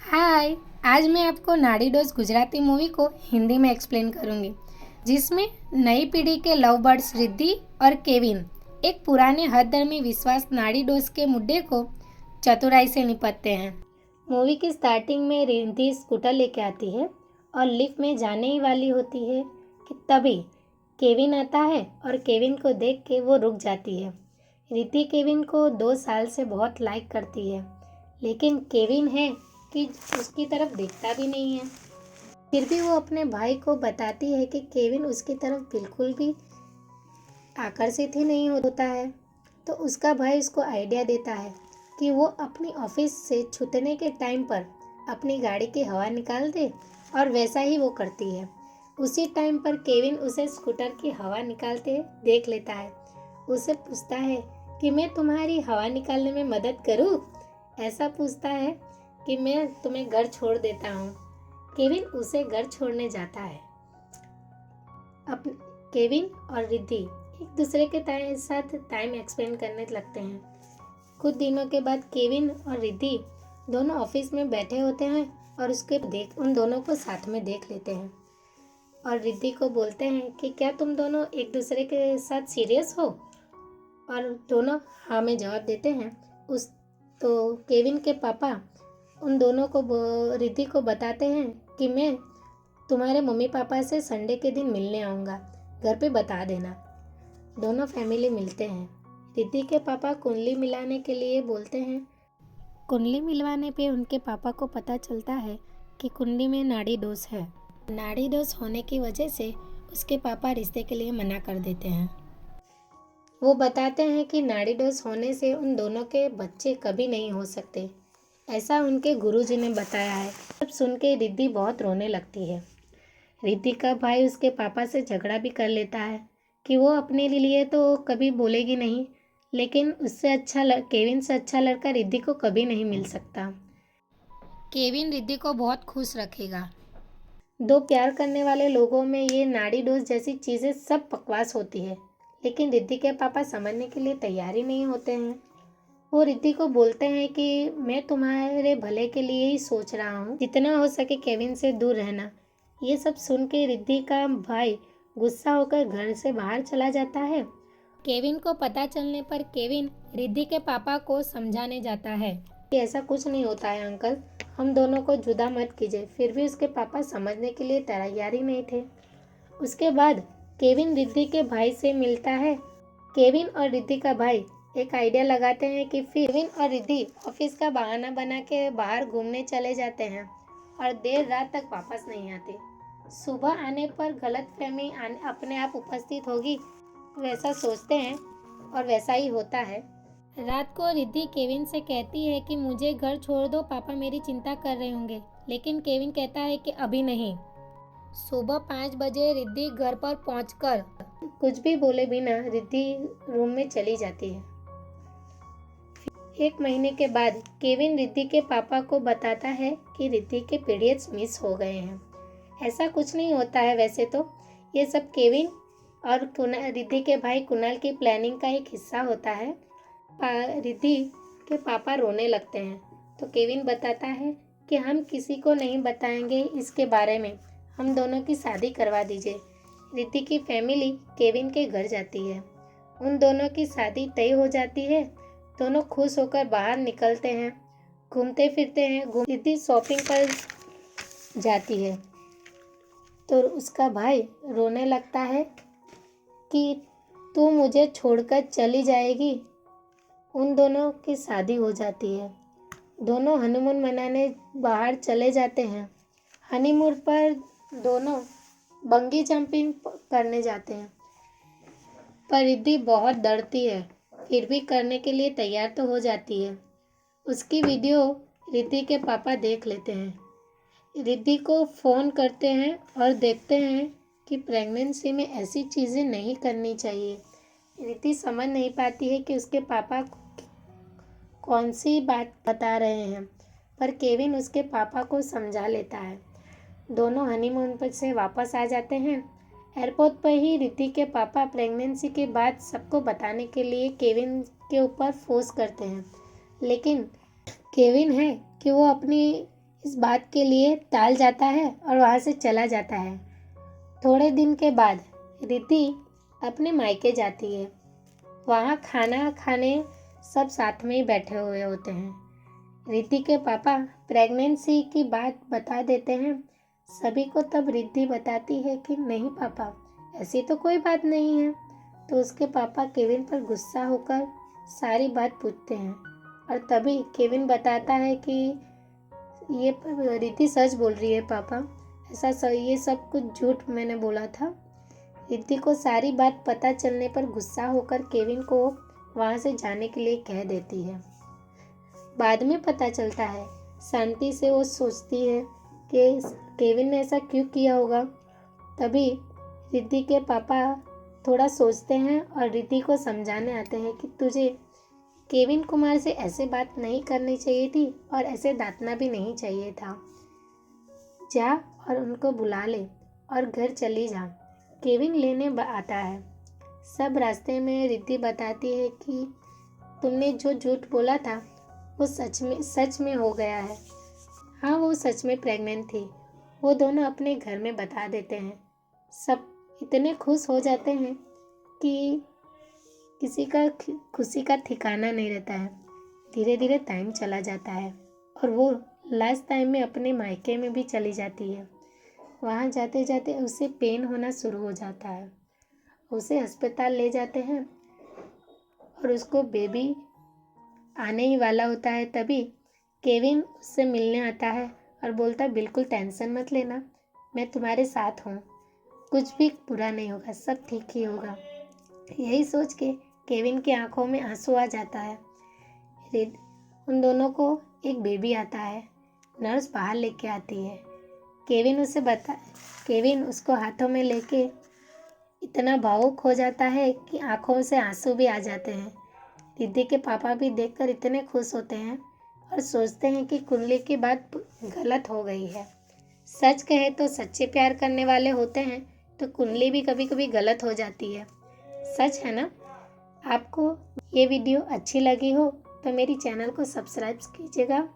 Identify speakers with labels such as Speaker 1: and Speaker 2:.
Speaker 1: हाय। आज मैं आपको नाड़ी डोज गुजराती मूवी को हिंदी में एक्सप्लेन करूंगी, जिसमें नई पीढ़ी के लव बर्ड्स रिद्धि और केविन एक पुराने हठधर्मी विश्वास नाड़ी डोज के मुद्दे को चतुराई से निपटते हैं। मूवी की स्टार्टिंग में रिद्धि स्कूटर लेके आती है और लिफ्ट में जाने ही वाली होती है कि तभी केविन आता है और केविन को देख के वो रुक जाती है। रिद्धि केविन को 2 साल से बहुत लाइक करती है, लेकिन केविन है कि उसकी तरफ देखता भी नहीं है। फिर भी वो अपने भाई को बताती है कि केविन उसकी तरफ बिल्कुल भी आकर्षित ही नहीं होता है। तो उसका भाई उसको आइडिया देता है कि वो अपनी ऑफिस से छूटने के टाइम पर अपनी गाड़ी की हवा निकाल दे, और वैसा ही वो करती है। उसी टाइम पर केविन उसे स्कूटर की हवा निकालते देख लेता है। उसे पूछता है कि मैं तुम्हारी हवा निकालने में मदद करूं? ऐसा पूछता है कि मैं तुम्हें घर छोड़ देता हूँ। केविन उसे घर छोड़ने जाता है। अब केविन और रिद्धि एक दूसरे के साथ टाइम एक्सपेंड करने लगते हैं। कुछ दिनों के बाद केविन और रिद्धि दोनों ऑफिस में बैठे होते हैं और उन दोनों को साथ में देख लेते हैं और रिद्धि को बोलते हैं कि क्या तुम दोनों एक दूसरे के साथ सीरियस हो? और दोनों हाँ में जवाब देते हैं। तो केविन के पापा उन दोनों को रिद्धि को बताते हैं कि मैं तुम्हारे मम्मी पापा से संडे के दिन मिलने आऊँगा, घर पे बता देना। दोनों फैमिली मिलते हैं। रिद्धि के पापा कुंडली मिलाने के लिए बोलते हैं। कुंडली मिलवाने पे उनके पापा को पता चलता है कि कुंडली में नाड़ी दोष है। नाड़ी दोष होने की वजह से उसके पापा रिश्ते के लिए मना कर देते हैं। वो बताते हैं कि नाड़ी दोष होने से उन दोनों के बच्चे कभी नहीं हो सकते, ऐसा उनके गुरुजी ने बताया है। जब सुन के रिद्धि बहुत रोने लगती है। रिद्धि का भाई उसके पापा से झगड़ा भी कर लेता है कि वो अपने लिए तो कभी बोलेगी नहीं, लेकिन केविन से अच्छा लड़का रिद्धि को कभी नहीं मिल सकता। केविन रिद्धि को बहुत खुश रखेगा। दो प्यार करने वाले लोगों में ये नाड़ी डोज जैसी चीज़ें सब बकवास होती है, लेकिन रिद्धि के पापा समझने के लिए तैयार ही नहीं होते हैं। वो रिद्धि को बोलते हैं कि मैं तुम्हारे भले के लिए ही सोच रहा हूँ, जितना हो सके केविन से दूर रहना। ये सब सुन के रिद्धि का भाई गुस्सा होकर घर से बाहर चला जाता है। केविन को पता चलने पर केविन रिद्धि के पापा को समझाने जाता है कि ऐसा कुछ नहीं होता है अंकल, हम दोनों को जुदा मत कीजिए। फिर भी उसके पापा समझने के लिए तैयार ही नहीं थे। उसके बाद केविन रिद्धि के भाई से मिलता है। केविन और रिद्धि का भाई एक आइडिया लगाते हैं कि फिर केविन और रिद्धि ऑफिस का बहाना बना के बाहर घूमने चले जाते हैं और देर रात तक वापस नहीं आते। सुबह आने पर गलतफहमी अपने आप उपस्थित होगी, वैसा सोचते हैं और वैसा ही होता है। रात को रिद्धि केविन से कहती है कि मुझे घर छोड़ दो, पापा मेरी चिंता कर रहे होंगे, लेकिन केविन कहता है कि अभी नहीं। सुबह 5 बजे रिद्धि घर पर पहुंचकर कुछ भी बोले बिना रिद्धि रूम में चली जाती है। 1 महीने के बाद केविन रिद्धि के पापा को बताता है कि रिद्धि के पीरियड्स मिस हो गए हैं। ऐसा कुछ नहीं होता है, वैसे तो ये सब केविन और रिद्धि के भाई कुणाल की प्लानिंग का एक हिस्सा होता है। रिद्धि के पापा रोने लगते हैं तो केविन बताता है कि हम किसी को नहीं बताएंगे इसके बारे में, हम दोनों की शादी करवा दीजिए। रिद्धि की फैमिली केविन के घर जाती है। उन दोनों की शादी तय हो जाती है। दोनों खुश होकर बाहर निकलते हैं, घूमते फिरते हैं। रिद्धि शॉपिंग पर जाती है तो उसका भाई रोने लगता है कि तू मुझे छोड़कर चली जाएगी। उन दोनों की शादी हो जाती है। दोनों हनीमून मनाने बाहर चले जाते हैं। हनीमून पर दोनों बंगी जंपिंग करने जाते हैं, पर रिद्धि बहुत डरती है, फिर भी करने के लिए तैयार तो हो जाती है। उसकी वीडियो रिद्धि के पापा देख लेते हैं। रिद्धि को फ़ोन करते हैं और देखते हैं कि प्रेगनेंसी में ऐसी चीज़ें नहीं करनी चाहिए। रिद्धि समझ नहीं पाती है कि उसके पापा कौन सी बात बता रहे हैं, पर केविन उसके पापा को समझा लेता है। दोनों हनीमून पर से वापस आ जाते हैं। एयरपोर्ट पर ही रिद्धि के पापा प्रेगनेंसी के बाद सबको बताने के लिए केविन के ऊपर फोर्स करते हैं, लेकिन केविन है कि वो अपनी इस बात के लिए टाल जाता है और वहाँ से चला जाता है। थोड़े दिन के बाद रिद्धि अपने मायके जाती है। वहाँ खाना खाने सब साथ में ही बैठे हुए होते हैं। रिद्धि के पापा प्रेगनेंसी की बात बता देते हैं सभी को। तब रिद्धि बताती है कि नहीं पापा, ऐसी तो कोई बात नहीं है। तो उसके पापा केविन पर गुस्सा होकर सारी बात पूछते हैं और तभी केविन बताता है कि ये रिद्धि सच बोल रही है पापा, ये सब कुछ झूठ मैंने बोला था। रिद्धि को सारी बात पता चलने पर गुस्सा होकर केविन को वहाँ से जाने के लिए कह देती है। बाद में पता चलता है, शांति से वो सोचती है कि केविन ने ऐसा क्यों किया होगा। तभी रिद्धि के पापा थोड़ा सोचते हैं और रिद्धि को समझाने आते हैं कि तुझे केविन कुमार से ऐसे बात नहीं करनी चाहिए थी और ऐसे डांटना भी नहीं चाहिए था। जा और उनको बुला ले और घर चली जा। केविन लेने आता है। सब रास्ते में रिद्धि बताती है कि तुमने जो झूठ बोला था वो सच में हो गया है। हाँ, वो सच में प्रेग्नेंट थी। वो दोनों अपने घर में बता देते हैं। सब इतने खुश हो जाते हैं कि किसी का खुशी का ठिकाना नहीं रहता है। धीरे धीरे टाइम चला जाता है और वो लास्ट टाइम में अपने मायके में भी चली जाती है। वहाँ जाते जाते उसे पेन होना शुरू हो जाता है। उसे अस्पताल ले जाते हैं और उसको बेबी आने ही वाला होता है। तभी केविन उससे मिलने आता है और बोलता है बिल्कुल टेंशन मत लेना, मैं तुम्हारे साथ हूँ, कुछ भी बुरा नहीं होगा, सब ठीक ही होगा। यही सोच के केविन की आंखों में आंसू आ जाता है। उन दोनों को एक बेबी आता है। नर्स बाहर लेके आती है। केविन उसको हाथों में लेके इतना भावुक हो जाता है कि आंखों से आंसू भी आ जाते हैं। रिद्धि के पापा भी देखकर इतने खुश होते हैं और सोचते हैं कि कुंडली की बात गलत हो गई है। सच कहे तो सच्चे प्यार करने वाले होते हैं तो कुंडली भी कभी कभी गलत हो जाती है। सच है ना? आपको ये वीडियो अच्छी लगी हो तो मेरी चैनल को सब्सक्राइब कीजिएगा